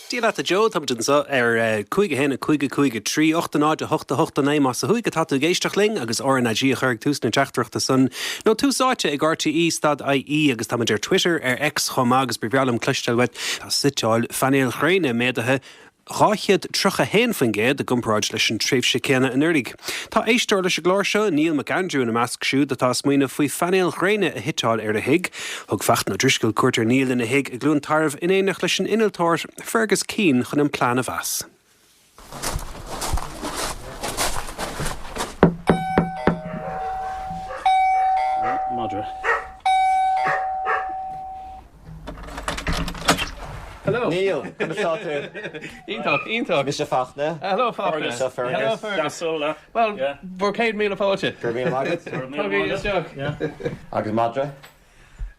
Díla a Joe Thompson cuige hen a cuige trí 8 8 mas a huige tatu géisteach ling agus orna G chuig tús na teachtrachta sun. No túsáte ag RTE stad IE agus tamidir Twitter ex chomá agus brivialum clustelwet a sitáil Painéal Gréine médathe Ráchiad trocha hen fan géad a gumráid leis an tréfhse céanna an uirlig. Tá éistóir leis a glár seo Neil McAndrew na measc siú atá smaoine faoi Painéal Gréine a hitáil ar a hig. Thug fecht na driscoil cuairtear Neil in a hig a glún tarmh in éanach leis an inaltóir Fergus Keane chun an plán a bheas. Madra. Hello. Neil, come start to Íntalk. Mr. Fachna. Hello, Fachna. Mr. Fergus. Hello, Fergus. Well, we're Cade Meal of Fáilte. Fergus Margaret. Agus Madra.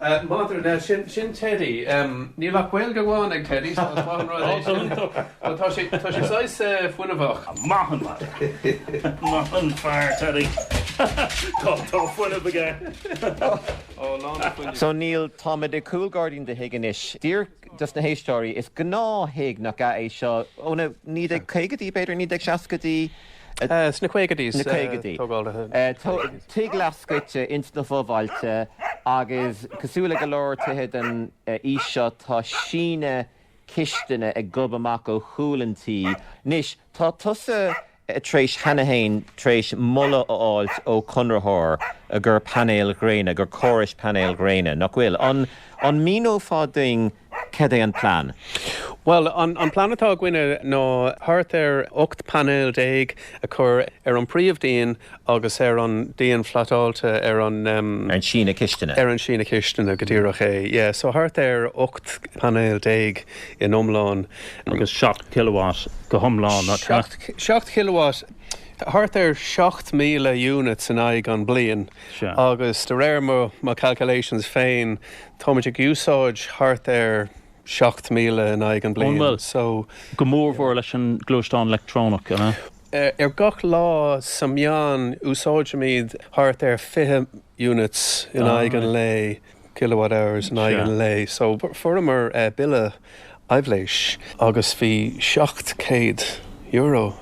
Madra, sin Teddy. Níl ach bhfuil go bháin ag Teddy, so it's one right. Tá sé sais fuinavach. Mahan Madra. Mahan fire Teddy. Tá fuinavach again. So Neil, Tom de cool guardian de Higginish. Dear just na story is gná hig na ga é seo óna ní ag caigadí beidir ní ag seacadí Sna cuigadís. Tí glascaite ins na fóbhailte agus cosúla go leir tuthe den íseo tá síne cisteanna ag gub amach ó chúlantí. Nis tá tusa tréis Hanahain tréis mulla áilt ó Conrathóir a gur Painéal Gréine, gur choris Painéal Gréine. Nach bhfuil an míó fádaing cad é an plán? Well, an planetá gine nó thart 8 panel déig a chur an príomhdíon agus an díon flatáilte an sína cisteanna. An sína cisteanna go dtíreach é. Yeah, so thart 8 panel déig in Umláin. Agus 6 kilowatt go thomláin. 6 kilowatt. Thart 6,000 units in aig an blian. Sure. Agus de réir má calculations féin, táimeigh úsáid thart 6,000 in aig an blian. Well, so go mór leis an glúisteán electrónach, gach lá samján úsáid míad thart 50 units in aig an lei, kilowatt hours in aig an lei. So for bille aibhléis agus bhí 700 euro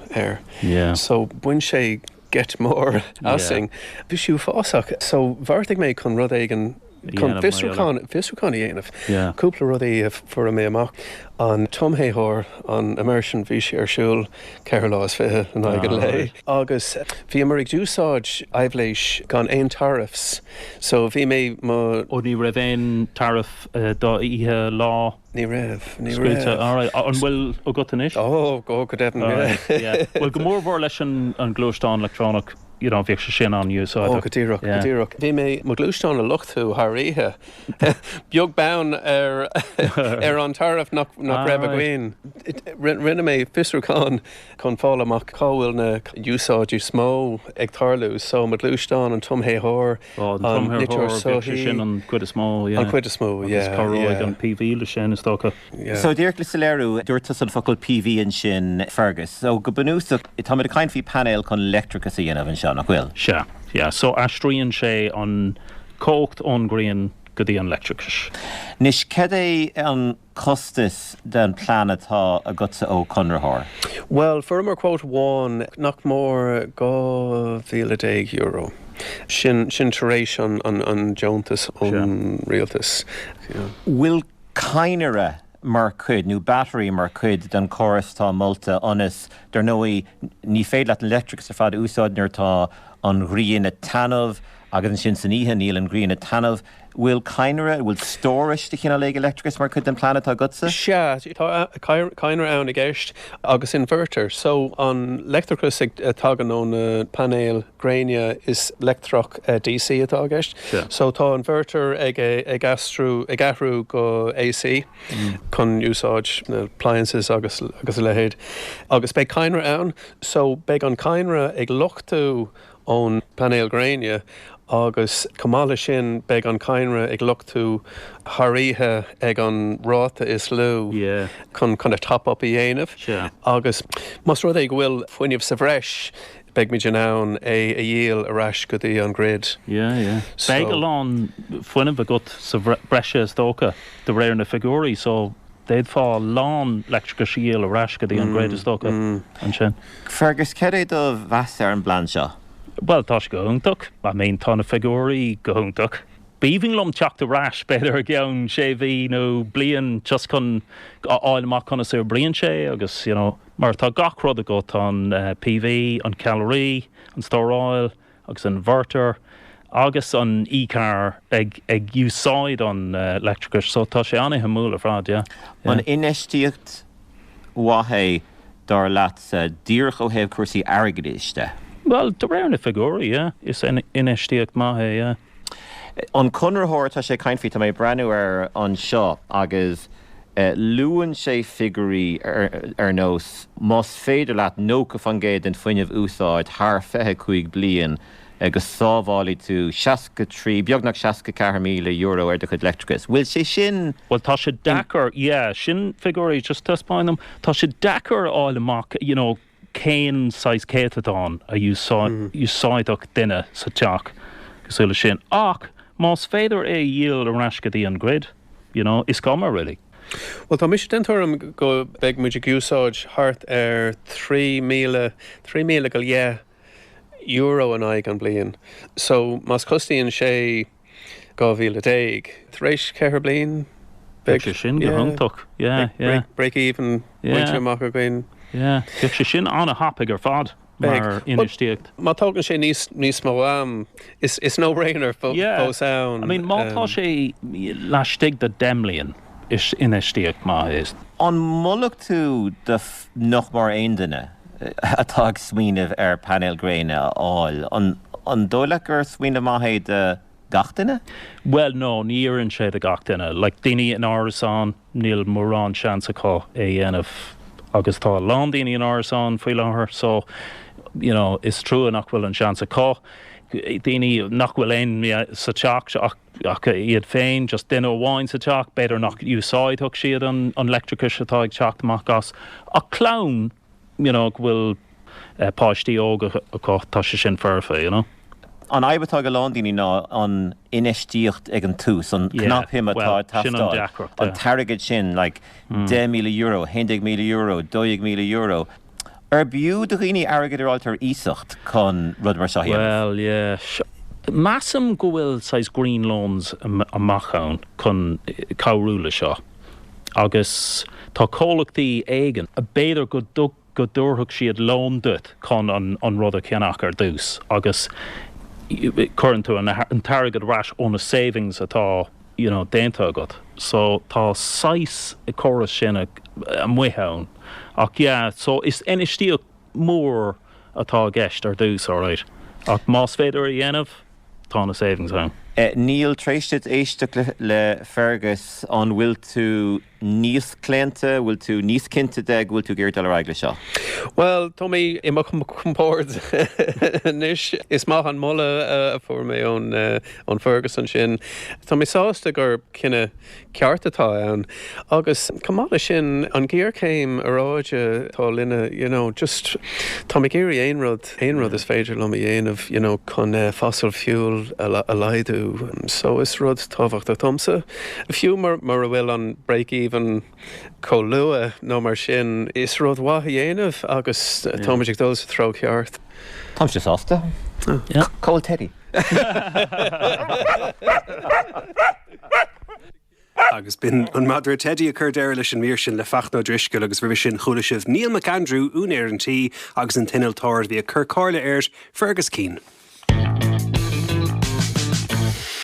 Yeah. So buin sé get more asing. Bhí siú fásach. So bharrtaigh mé chun rud éigen chun fisúcán dhéanamh. Cúpla rud é for a mé amach an tomhéthóir an immersion bhí sé ar siúil ceithre lá is fiche an aige lei. Agus bhí mar ag dúsáid aibhléis gan aon tariffs. So bhí mé má ó ní raibh aon tariff dá ihe lá. Ní raibh. Alright, an bhfuil ó gotanis? Go deapan. Well, go mór leis an glúisteán electrónach, bhíh sé sin an ús. Go dtíreach. Bhí mé mo glúisteán a luchtú thraíthe. Beag bán ar an tariff nach raibh a gcuin. Rinne mé fisrúcán chun fáil amach cáhfuil na úsáidú smó ag tarlú, so mo glúisteán an tomhéthóir an nitir sin an cuid a smó. An cuid a smó, Carróid an PV le sin is tócha. So dúirt le saléirú dúirtas an focail PV in sin Fergus. So go banúsach tá mid a caint fhí Painéal chun electricity in an seo nach bhfuil. So astruíonn sé an cócht ón Gréine go dtí an electricus. Nis cad é an costas den planetá a gutsa ó Conrathóir? Well, for mar quote one, nach mór €2,000. Sin taréis an Joantas an Rialtas. Will Cainere mar cuid, nó battery mar cuid den choras tá molta onas der nói ní féad leat an electricus ar fad úsáid nuair tá an Gréine tanmh agus an sin san ihe níl an Gréine tanmh. Will Cainere, will storage the chinna leg electricus mar chud an planetá gutsa? Tá Cainere ann ag éist agus inverter. So an electricus ag tagan ón Painéal Gréine is electroch DC atá ag éist. So tá inverter ag ahrú go AC chun úsáid na appliances agus lehéad. Agus beidh Cainere ann, so beidh an Cainere ag luchtú ón Painéal Gréine agus cumála sin beidh an Cainere ag luchtú tharíthe ag an ráta is lú chun a top up I dhéanamh. Agus mas rud ag bhfuil fuinneamh sa bhreis beidh mí ann é a dhéal arás go dtí an grid. Beidh go lán fuinneamh a gut sa breise is tócha de réir na figúraí, so they'd fá lán electrica síl a ras go dtí an gréid is dócha an sin. Fergus céad ó bheas an blan seo? Well, tá sé go húntaach, a mén tána figúí go húntaach. Bíhing lom teach a ras beidir gceann sé bhí nó blian just chun áilmach chuna sé blian sé agus, mar tá gach rud a go an PV, an calorí, an stóráil, agus an inverter, agus an e-car ag úsáid an electricus, so tá sé anna hamúla frád, yeah. An inistíocht wathe dar leat díoch ó hebh cuasaí airgeiste. Well, do raibh na figúí, yeah. Is inistíocht maithe, yeah. An conrathóir tá sé cainfí tá mé breanú ar an seo agus luúan sé figurí ar nós más féidir leat nóca fan géad an foiinemh úsáid thar 25 bliain agus sábhálaí tú 63 beagnach 64 míle euro ar do chud electricus. Bhfuil sé sin? Well, tá sé dachar, sin figurí just tuspáinm, tá sé dachar áileach, céin sais céitadán a úsáidach duine sa teach gosúla sin. Ach, más féidir dhéal an ras go dtí an grid, is gama really. Well, tá mis dentarm go beag muidir úsáid hart ar 3 míle go euro an aig an blian. So, mas costíonn sé 2010. Thréis ceithre blian? Beag sé sin go húntaach, yeah. Break even, muinte amach a gcuin. Yeah, beag sé sin anna hapig ar fad. Mar inistíocht. Má tágann sé níos mó am, is no-brainer fó sound. I mean, mátá sé leistigh de demlíon is inistíocht má is. An mullach tú de nach mar aon duine atá smaoinemh ar Painéal Gréine áil. An dóla gur smaoine maithe de gach duine? Well, no, níorann sé de gach duine. Like daoine an árasán, níl mórán seansa có dhéanamh agus tá lán daoine an árasán faoi láthair, so is true nach bhfuil an seansa có. Daoine nach bhfuil éon sa teach ach iad féin, just duine bháin sa teach, beidir nach úsáidthach siad an electricus atá ag teach amach gas. A clán, bhfuil páistí óga acu tá sé sin fearfa, An aibatá go lán daoine ná an inistíocht ag an tús, an cnap atá tastáil. An targad sin, like 10 míle euro, 100 míle euro, 2 míle euro. Ar biú do riine airgad ar altar ísacht chun rud mar sahiam? Well, yeah. Massam go bhfuil sais green loans amach ann chun cabhrúla seo. Agus tá cólachtaí éigean a béidir go dúrthach siad lón dut chun an rud a ceannach ar dús. Agus current to an target rash on a savings atá déanta agat. So tá 6 chorus sin a muithaun. Ach so is inistíocht mór atá gceist ar dús, all right. Ach más féidir a dhéanamh tá na savings haun. Níl tréiste éisteach le Fergus an bhfuil tú níos clénta, bhfuil tú níos cinnte de, bhfuil tú géirt ar aigla seo? Well, Tommy, imach compórt níos is maith an mulla for mé ón Fergus an sin. Tommy sásta gur cinne ceartatá ann, agus cumála sin an géir céim aráide tá linne, just Tommy géirí aon rud is féidir lom i dhéanamh, chun fossil fuel a laidú. So is rud táhacht a tomsa. A fiú mar a bhfuil an break-even có lua nó mar sin is rud watha dhéanamh agus táimeigh dul sa thró ceart. Tám sé sásta? Cóil Teddy. Agus bin an Madra Teddy a chur deir leis an mír sin le fachnó driscoil agus bhí sin chuala sibh Neil McAndrew únéir an tí agus an tinal táir bhí a chur cála airt Fergus Keane.